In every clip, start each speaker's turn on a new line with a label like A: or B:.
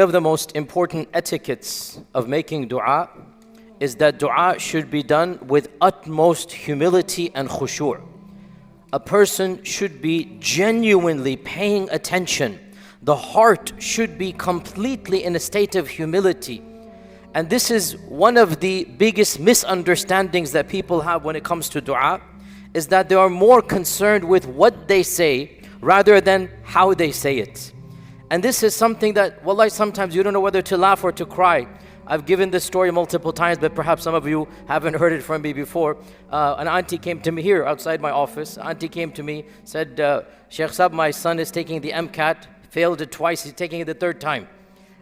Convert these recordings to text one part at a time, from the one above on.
A: One of the most important etiquettes of making dua is that dua should be done with utmost humility and khushu'. A person should be genuinely paying attention. The heart should be completely in a state of humility. And this is one of the biggest misunderstandings that people have when it comes to dua, is that they are more concerned with what they say rather than how they say it. And this is something that, wallahi, sometimes you don't know whether to laugh or to cry. I've given this story multiple times, but perhaps some of you haven't heard it from me before. An auntie came to me here outside my office. Auntie came to me, said, Sheikh Sahab, my son is taking the MCAT, failed it twice, he's taking it the third time.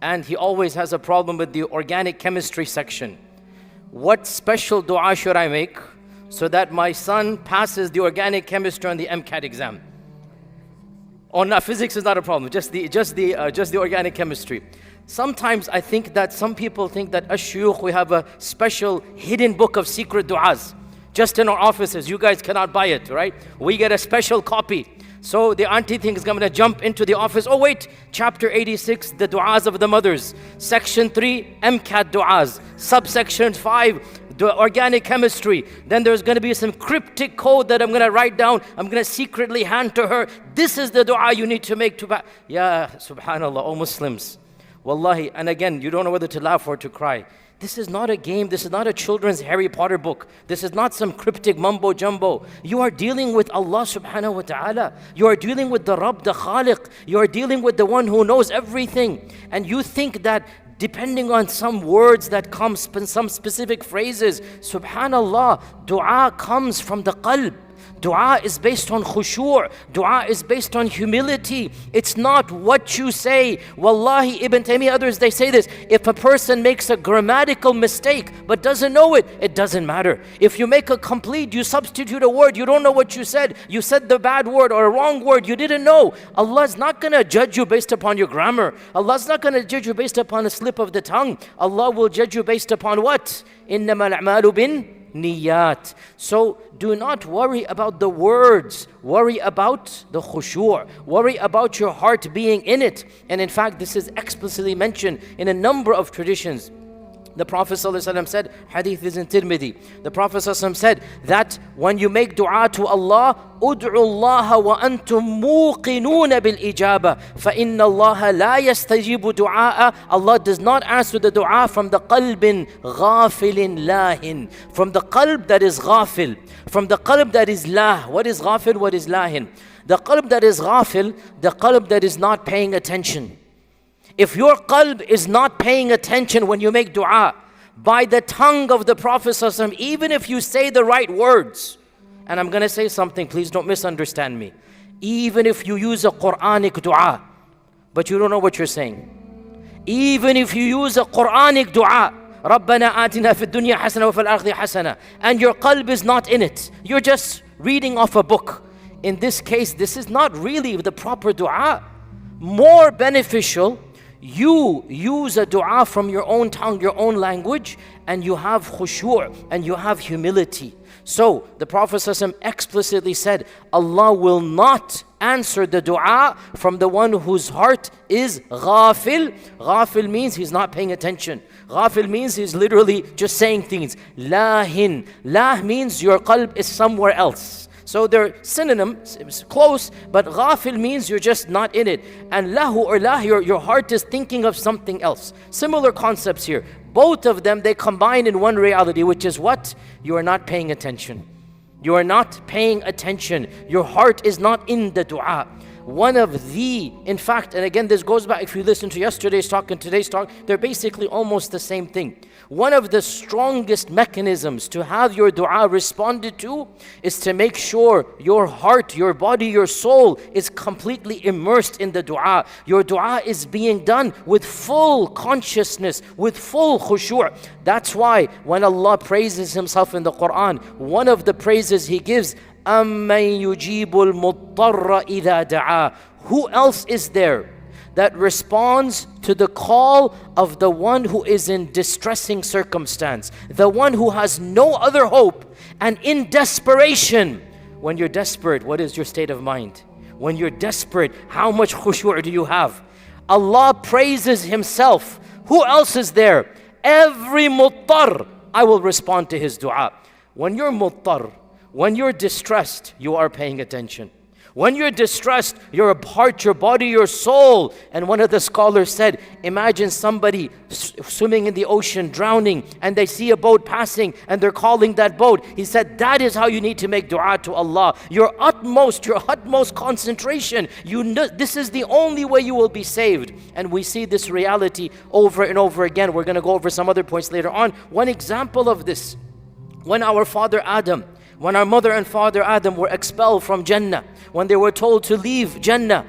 A: And he always has a problem with the organic chemistry section. What special dua should I make so that my son passes the organic chemistry on the MCAT exam? Oh, no, physics is not a problem, just the organic chemistry. Sometimes I think that some people think that as shuyukh, we have a special hidden book of secret du'as just in our offices. You guys cannot buy it, right? We get a special copy. So the auntie thinks I'm going to jump into the office. Oh wait, chapter 86, the du'as of the mothers. Section 3, MCAT du'as. Subsection 5, the organic chemistry. Then there's going to be some cryptic code that I'm going to write down. I'm going to secretly hand to her. This is the dua you need to make to Ya subhanallah, O Muslims. Wallahi, and again, you don't know whether to laugh or to cry. This is not a game. This is not a children's Harry Potter book. This is not some cryptic mumbo jumbo. You are dealing with Allah subhanahu wa ta'ala. You are dealing with the Rabb, the Khaliq. You are dealing with the one who knows everything. And you think that depending on some words that come, some specific phrases, subhanallah, dua comes from the qalb. Dua is based on khushu'. Dua is based on humility. It's not what you say. Wallahi, Ibn Taymiyyah, others, they say this. If a person makes a grammatical mistake but doesn't know it, it doesn't matter. If you make a complete, you substitute a word, you don't know what you said the bad word or a wrong word, you didn't know. Allah is not going to judge you based upon your grammar. Allah is not going to judge you based upon a slip of the tongue. Allah will judge you based upon what? إِنَّمَا الْأَعْمَالُ بِالنِّيَّاتِ. So do not worry about the words. Worry about the khushu'. Worry about your heart being in it. And in fact, this is explicitly mentioned in a number of traditions. The Prophet ﷺ said, hadith is in Tirmidhi, the Prophet ﷺ said that when you make dua to Allah, أُدْعُوا اللَّهَ وَأَنْتُمْ مُوقِنُونَ بِالْإِجَابَةِ فَإِنَّ اللَّهَ لَا يَسْتَجِيبُ دُعَاءَ. Allah does not answer the dua from the qalb غَافِلٍ لَاهٍ. From the qalb that is ghafil. From the qalb that is lah. What is ghafil? What is lahin? The qalb that is ghafil, the qalb that is not paying attention. If your qalb is not paying attention when you make dua, by the tongue of the Prophet ﷺ, even if you say the right words, and I'm going to say something, please don't misunderstand me. Even if you use a Quranic dua, but you don't know what you're saying. Even if you use a Quranic dua, رَبَّنَا آتِنَا فِي الدُّنْيَا حَسَنَةً وَفِي الْآخِرَةِ حَسَنَةً, and your qalb is not in it. You're just reading off a book. In this case, this is not really the proper dua. More beneficial, you use a dua from your own tongue, your own language, and you have khushu' and you have humility. So the Prophet ﷺ explicitly said, Allah will not answer the dua from the one whose heart is ghafil. Ghafil means he's not paying attention. Ghafil means he's literally just saying things. Lahin. Lah means your qalb is somewhere else. So they're synonyms, it's close, but ghafil means you're just not in it. And lahu or lah, your heart is thinking of something else. Similar concepts here. Both of them, they combine in one reality, which is what? You are not paying attention. You are not paying attention. Your heart is not in the dua. One of the, in fact, and again this goes back, if you listen to yesterday's talk and today's talk, they're basically almost the same thing. One of the strongest mechanisms to have your dua responded to is to make sure your heart, your body, your soul is completely immersed in the dua. Your dua is being done with full consciousness, with full khushu'. That's why when Allah praises Himself in the Quran, one of the praises He gives, أَمَّن يُجِيبُ الْمُضْطَرَّ إِذَا دَعَا. Who else is there that responds to the call of the one who is in distressing circumstance, the one who has no other hope, and in desperation? When you're desperate, what is your state of mind? When you're desperate, how much khushu' do you have? Allah praises Himself. Who else is there? Every muttar, I will respond to his dua. When you're muttar, when you're distressed, you are paying attention. When you're distressed, your heart, your body, your soul. And one of the scholars said, imagine somebody swimming in the ocean, drowning, and they see a boat passing and they're calling that boat. He said, that is how you need to make dua to Allah. Your utmost concentration. This is the only way you will be saved. And we see this reality over and over again. We're going to go over some other points later on. One example of this, when our our mother and father Adam were expelled from Jannah, when they were told to leave Jannah,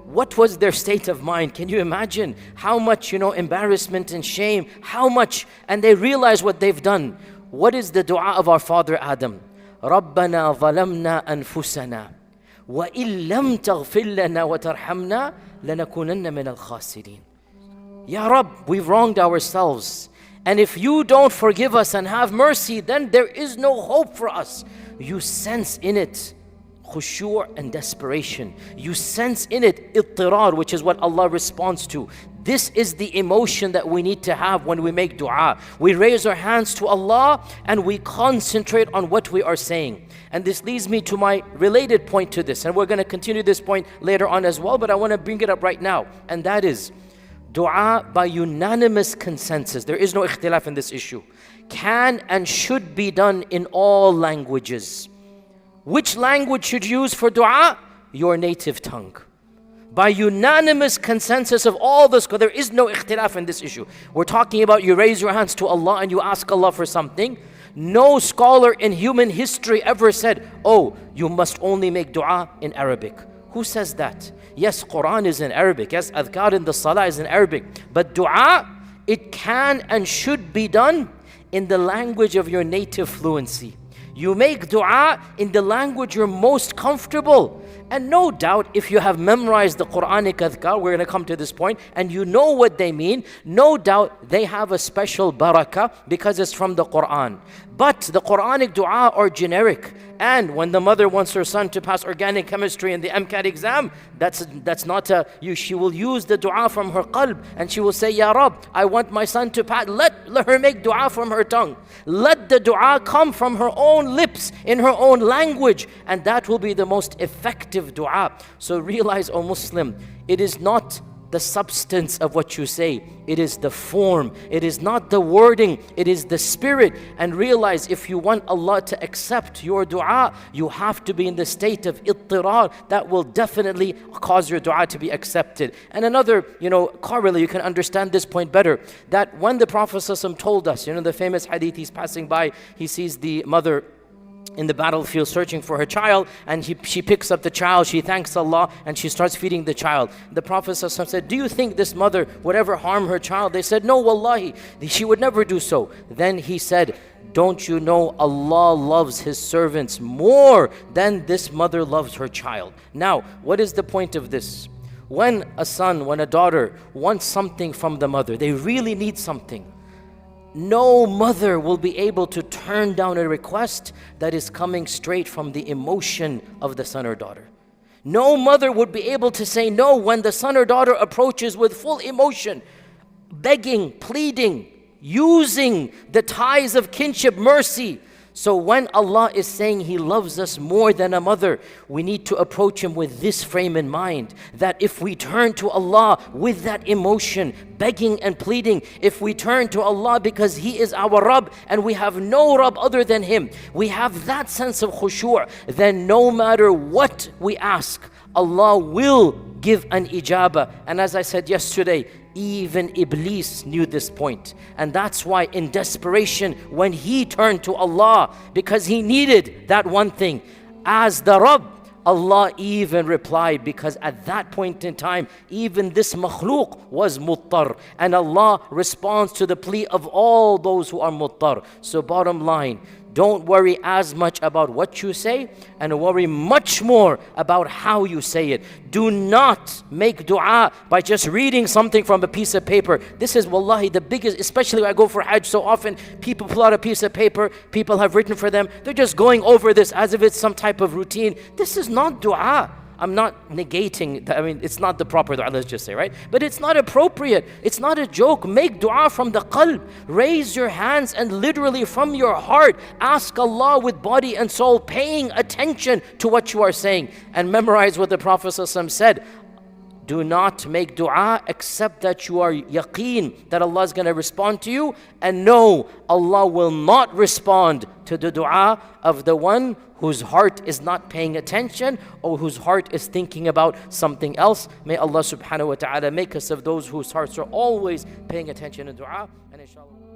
A: what was their state of mind? Can you imagine how much, embarrassment and shame, how much, and they realize what they've done. What is the dua of our father Adam? رَبَّنَا ظَلَمْنَا أَنفُسَنَا وَإِن لَمْ تَغْفِرْ لَنَا وَتَرْحَمْنَا لَنَكُونَنَّ مِنَ الْخَاسِرِينَ. Ya Rabb, we've wronged ourselves. And if you don't forgive us and have mercy, then there is no hope for us. You sense in it khushu' and desperation. You sense in it ittirar, which is what Allah responds to. This is the emotion that we need to have when we make dua. We raise our hands to Allah and we concentrate on what we are saying. And this leads me to my related point to this. And we're going to continue this point later on as well, but I want to bring it up right now. And that is, dua by unanimous consensus, there is no ikhtilaf in this issue, can and should be done in all languages. Which language should you use for dua? Your native tongue. By unanimous consensus of all this, there is no ikhtilaf in this issue. We're talking about you raise your hands to Allah and you ask Allah for something. No scholar in human history ever said, oh, you must only make dua in Arabic. Who says that? Yes, Quran is in Arabic. Yes, adhkar in the salah is in Arabic. But dua, it can and should be done in the language of your native fluency. You make dua in the language you're most comfortable. And no doubt, if you have memorized the Quranic adhkar, we're going to come to this point, and you know what they mean, no doubt they have a special barakah because it's from the Quran. But the Quranic dua are generic. And when the mother wants her son to pass organic chemistry in the MCAT exam, that's not she will use the dua from her qalb, and she will say, Ya Rab, I want my son to pass. Let her make dua from her tongue. Let the dua come from her own lips, in her own language, and that will be the most effective dua. So realize, O Muslim, it is not the substance of what you say, it is the form, it is not the wording, it is the spirit. And realize, if you want Allah to accept your dua, you have to be in the state of ittirar. That will definitely cause your dua to be accepted. And another, correlate, you can understand this point better, that when the Prophet ﷺ told us, the famous hadith, he's passing by, he sees the mother in the battlefield searching for her child, and she picks up the child, she thanks Allah, and she starts feeding the child. The Prophet ﷺ said, do you think this mother would ever harm her child? They said, no, wallahi, she would never do so. Then he said, don't you know Allah loves His servants more than this mother loves her child? Now, what is the point of this? When a son, when a daughter wants something from the mother, they really need something, no mother will be able to turn down a request that is coming straight from the emotion of the son or daughter. No mother would be able to say no when the son or daughter approaches with full emotion, begging, pleading, using the ties of kinship, mercy. So when Allah is saying He loves us more than a mother, we need to approach Him with this frame in mind, that if we turn to Allah with that emotion, begging and pleading, if we turn to Allah because He is our Rabb and we have no Rabb other than Him, we have that sense of khushu', then no matter what we ask, Allah will give an ijabah. And as I said yesterday, even Iblis knew this point. And that's why in desperation, when he turned to Allah, because he needed that one thing, as the Rabb, Allah even replied, because at that point in time, even this makhluk was muttar. And Allah responds to the plea of all those who are muttar. So bottom line, don't worry as much about what you say, and worry much more about how you say it. Do not make dua by just reading something from a piece of paper. This is wallahi the biggest, especially when I go for Hajj so often, people pull out a piece of paper, people have written for them, they're just going over this as if it's some type of routine. This is not dua. I'm not negating, I mean, it's not the proper dua, let's just say, right? But it's not appropriate. It's not a joke. Make dua from the qalb. Raise your hands and literally from your heart, ask Allah with body and soul, paying attention to what you are saying. And memorize what the Prophet ﷺ said. Do not make dua except that you are yaqeen that Allah is going to respond to you. And no, Allah will not respond to the dua of the one whose heart is not paying attention or whose heart is thinking about something else. May Allah subhanahu wa ta'ala make us of those whose hearts are always paying attention in dua. And inshallah.